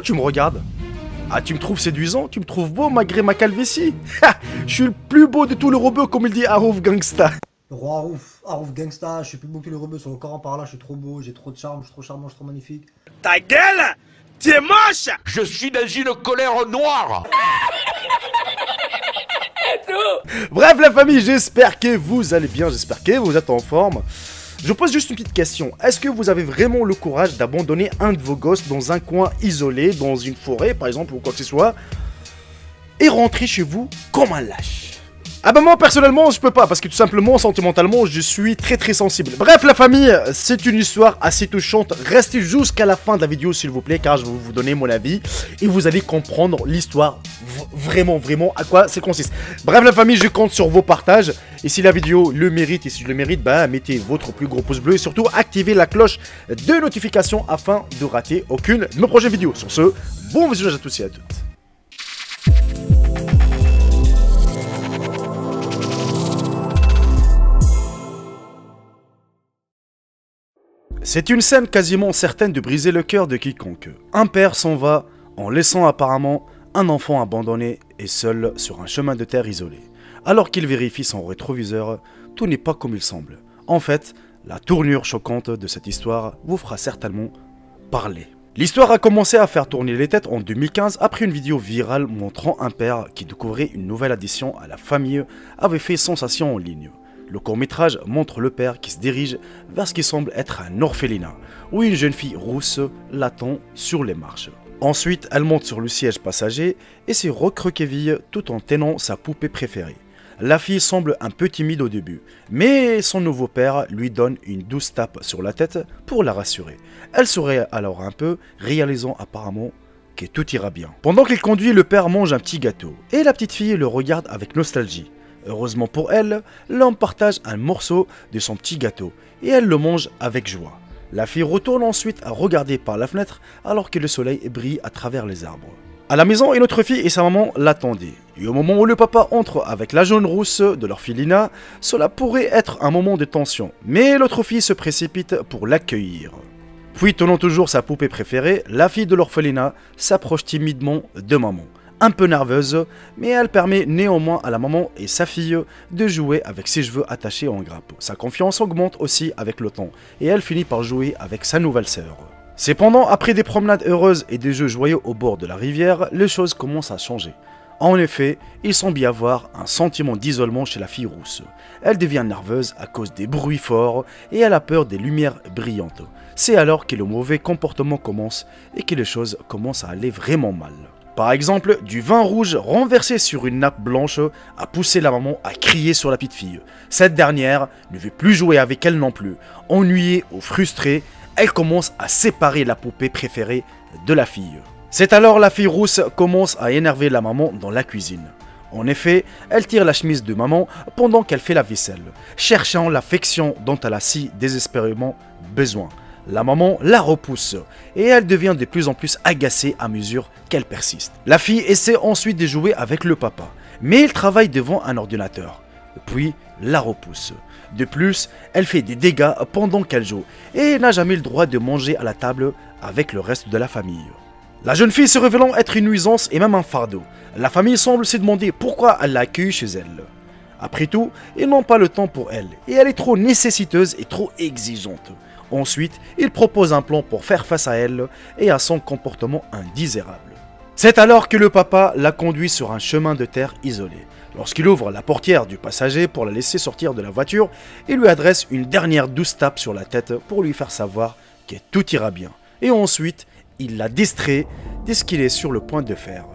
Pourquoi tu me regardes? Ah, tu me trouves séduisant? Tu me trouves beau malgré ma calvitie? Je suis le plus beau de tous les robots, comme il dit Harouf Gangsta. Le roi Harouf Gangsta, je suis plus beau que tous les rebeux sur le Coran par là, je suis trop beau, j'ai trop de charme, je suis trop charmant, je suis trop magnifique. Ta gueule! Tu es moche! Je suis dans une colère noire. Bref la famille, j'espère que vous allez bien, j'espère que vous êtes en forme. Je pose juste une petite question, est-ce que vous avez vraiment le courage d'abandonner un de vos gosses dans un coin isolé, dans une forêt par exemple ou quoi que ce soit, et rentrer chez vous comme un lâche? Ah bah moi personnellement je peux pas parce que tout simplement sentimentalement je suis très sensible. Bref la famille, c'est une histoire assez touchante, restez jusqu'à la fin de la vidéo s'il vous plaît car je vais vous donner mon avis et vous allez comprendre l'histoire vraiment à quoi ça consiste. Bref la famille, je compte sur vos partages et si la vidéo le mérite et si je le mérite, bah mettez votre plus gros pouce bleu et surtout activez la cloche de notification afin de rater aucune de mes prochaines vidéos. Sur ce, bon visionnage à tous et à toutes. C'est une scène quasiment certaine de briser le cœur de quiconque. Un père s'en va en laissant apparemment un enfant abandonné et seul sur un chemin de terre isolé. Alors qu'il vérifie son rétroviseur, tout n'est pas comme il semble. En fait, la tournure choquante de cette histoire vous fera certainement parler. L'histoire a commencé à faire tourner les têtes en 2015 après une vidéo virale montrant un père qui découvrait une nouvelle addition à la famille avait fait sensation en ligne. Le court-métrage montre le père qui se dirige vers ce qui semble être un orphelinat, où une jeune fille rousse l'attend sur les marches. Ensuite, elle monte sur le siège passager et se recroqueville tout en tenant sa poupée préférée. La fille semble un peu timide au début, mais son nouveau père lui donne une douce tape sur la tête pour la rassurer. Elle sourit alors un peu, réalisant apparemment que tout ira bien. Pendant qu'il conduit, le père mange un petit gâteau, et la petite fille le regarde avec nostalgie. Heureusement pour elle, l'homme partage un morceau de son petit gâteau et elle le mange avec joie. La fille retourne ensuite à regarder par la fenêtre alors que le soleil brille à travers les arbres. À la maison, une autre fille et sa maman l'attendaient. Et au moment où le papa entre avec la jaune rousse de l'orphelinat, cela pourrait être un moment de tension, mais l'autre fille se précipite pour l'accueillir. Puis, tenant toujours sa poupée préférée, la fille de l'orphelinat s'approche timidement de maman. Un peu nerveuse, mais elle permet néanmoins à la maman et sa fille de jouer avec ses cheveux attachés en grappe. Sa confiance augmente aussi avec le temps, et elle finit par jouer avec sa nouvelle sœur. Cependant, après des promenades heureuses et des jeux joyeux au bord de la rivière, les choses commencent à changer. En effet, il semble y avoir un sentiment d'isolement chez la fille rousse. Elle devient nerveuse à cause des bruits forts et elle a peur des lumières brillantes. C'est alors que le mauvais comportement commence et que les choses commencent à aller vraiment mal. Par exemple, du vin rouge renversé sur une nappe blanche a poussé la maman à crier sur la petite fille. Cette dernière ne veut plus jouer avec elle non plus. Ennuyée ou frustrée, elle commence à séparer la poupée préférée de la fille. C'est alors la fille rousse commence à énerver la maman dans la cuisine. En effet, elle tire la chemise de maman pendant qu'elle fait la vaisselle, cherchant l'affection dont elle a si désespérément besoin. La maman la repousse et elle devient de plus en plus agacée à mesure qu'elle persiste. La fille essaie ensuite de jouer avec le papa, mais il travaille devant un ordinateur, puis la repousse. De plus, elle fait des dégâts pendant qu'elle joue et n'a jamais le droit de manger à la table avec le reste de la famille. La jeune fille se révélant être une nuisance et même un fardeau. La famille semble se demander pourquoi elle l'a accueillie chez elle. Après tout, ils n'ont pas le temps pour elle et elle est trop nécessiteuse et trop exigeante. Ensuite, il propose un plan pour faire face à elle et à son comportement indésirable. C'est alors que le papa la conduit sur un chemin de terre isolé. Lorsqu'il ouvre la portière du passager pour la laisser sortir de la voiture, il lui adresse une dernière douce tape sur la tête pour lui faire savoir que tout ira bien. Et ensuite, il la distrait de ce qu'il est sur le point de faire.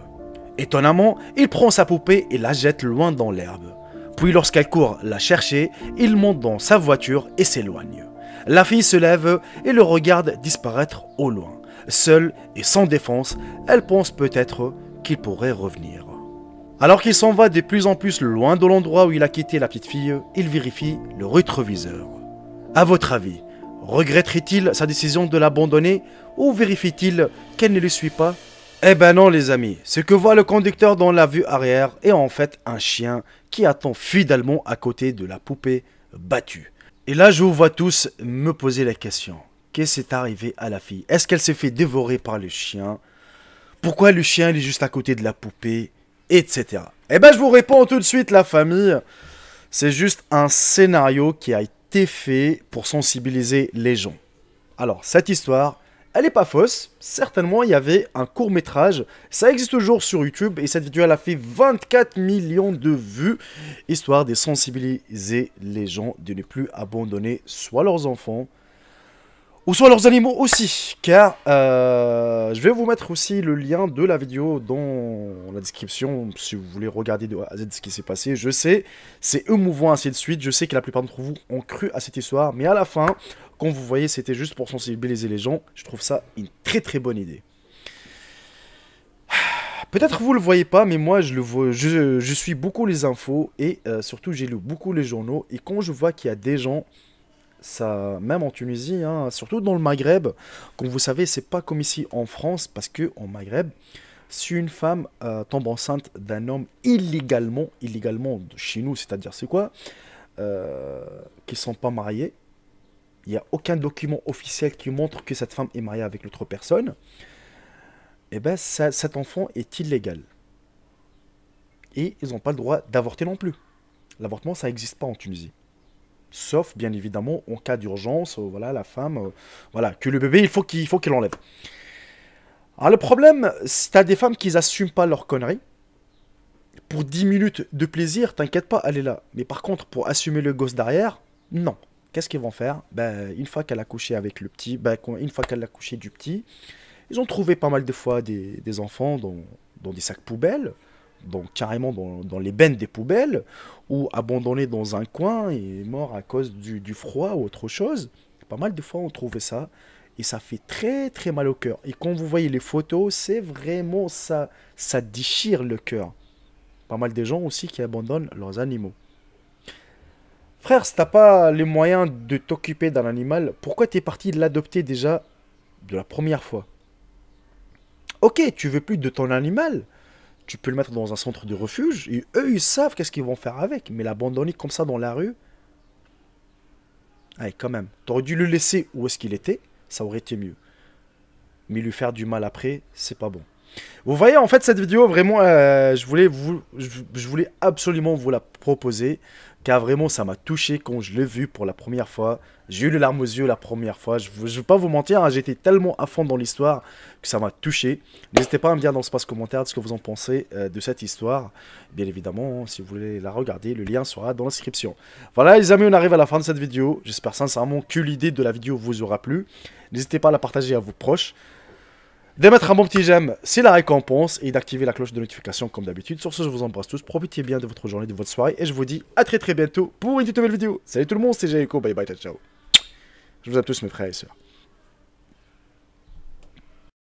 Étonnamment, il prend sa poupée et la jette loin dans l'herbe. Puis lorsqu'elle court la chercher, il monte dans sa voiture et s'éloigne. La fille se lève et le regarde disparaître au loin. Seule et sans défense, elle pense peut-être qu'il pourrait revenir. Alors qu'il s'en va de plus en plus loin de l'endroit où il a quitté la petite fille, il vérifie le rétroviseur. À votre avis, regretterait-il sa décision de l'abandonner ou vérifie-t-il qu'elle ne le suit pas? Eh ben non les amis, ce que voit le conducteur dans la vue arrière est en fait un chien qui attend fidèlement à côté de la poupée battue. Et là, je vous vois tous me poser la question. Qu'est-ce qui est arrivé à la fille? Est-ce qu'elle s'est fait dévorer par le chien? Pourquoi le chien il est juste à côté de la poupée, etc. Eh ben je vous réponds tout de suite la famille. C'est juste un scénario qui a été fait pour sensibiliser les gens. Alors cette histoire, elle n'est pas fausse. Certainement il y avait un court métrage. Ça existe toujours sur YouTube et cette vidéo elle a fait 24 millions de vues. Histoire de sensibiliser les gens de ne plus abandonner soit leurs enfants ou soit leurs animaux aussi, car je vais vous mettre aussi le lien de la vidéo dans la description, si vous voulez regarder de A à Z ce qui s'est passé. Je sais, c'est émouvant ainsi de suite, je sais que la plupart d'entre vous ont cru à cette histoire, mais à la fin, quand vous voyez, c'était juste pour sensibiliser les gens, je trouve ça une très très bonne idée. Peut-être vous le voyez pas, mais moi je le vois, je suis beaucoup les infos, et surtout j'ai lu beaucoup les journaux, et quand je vois qu'il y a des gens... Ça, même en Tunisie, hein, surtout dans le Maghreb, comme vous savez, c'est pas comme ici en France, parce que en Maghreb, si une femme tombe enceinte d'un homme illégalement chez nous, c'est-à-dire c'est quoi, qui sont pas mariés, il n'y a aucun document officiel qui montre que cette femme est mariée avec l'autre personne, et ben cet enfant est illégal. Et ils n'ont pas le droit d'avorter non plus. L'avortement, ça n'existe pas en Tunisie. Sauf, bien évidemment, en cas d'urgence, voilà, la femme, voilà, que le bébé, il faut qu'il l'enlève. Alors le problème, si t'as des femmes qui n'assument pas leur connerie, pour 10 minutes de plaisir, t'inquiète pas, elle est là. Mais par contre, pour assumer le gosse derrière, non. Qu'est-ce qu'ils vont faire? Ben, une fois qu'elle a couché avec le petit, ben, une fois qu'elle a couché du petit, ils ont trouvé pas mal de fois des enfants dans des sacs poubelles, donc carrément dans les bennes des poubelles, ou abandonnés dans un coin et morts à cause du froid ou autre chose. Pas mal de fois on trouvait ça, et ça fait très très mal au cœur. Et quand vous voyez les photos, c'est vraiment ça déchire le cœur. Pas mal de gens aussi qui abandonnent leurs animaux. Frère, si t'as pas les moyens de t'occuper d'un animal, pourquoi t'es parti de l'adopter déjà de la première fois? Ok, tu veux plus de ton animal, tu peux le mettre dans un centre de refuge, et eux, ils savent qu'est-ce qu'ils vont faire avec, mais l'abandonner comme ça dans la rue, allez, quand même, t'aurais dû le laisser où est-ce qu'il était, ça aurait été mieux. Mais lui faire du mal après, c'est pas bon. Vous voyez, en fait, cette vidéo, vraiment, je voulais absolument vous la proposer, car vraiment, ça m'a touché quand je l'ai vu pour la première fois. J'ai eu les larmes aux yeux la première fois. Je ne vais pas vous mentir, hein, j'étais tellement à fond dans l'histoire que ça m'a touché. N'hésitez pas à me dire dans l'espace commentaire de ce que vous en pensez de cette histoire. Bien évidemment, si vous voulez la regarder, le lien sera dans la description. Voilà, les amis, on arrive à la fin de cette vidéo. J'espère sincèrement que l'idée de la vidéo vous aura plu. N'hésitez pas à la partager à vos proches. De mettre un bon petit j'aime, c'est la récompense, et d'activer la cloche de notification comme d'habitude. Sur ce, je vous embrasse tous, profitez bien de votre journée, de votre soirée, et je vous dis à très bientôt pour une toute nouvelle vidéo. Salut tout le monde, c'est Jaiko, bye bye, ciao ciao. Je vous aime tous mes frères et sœurs.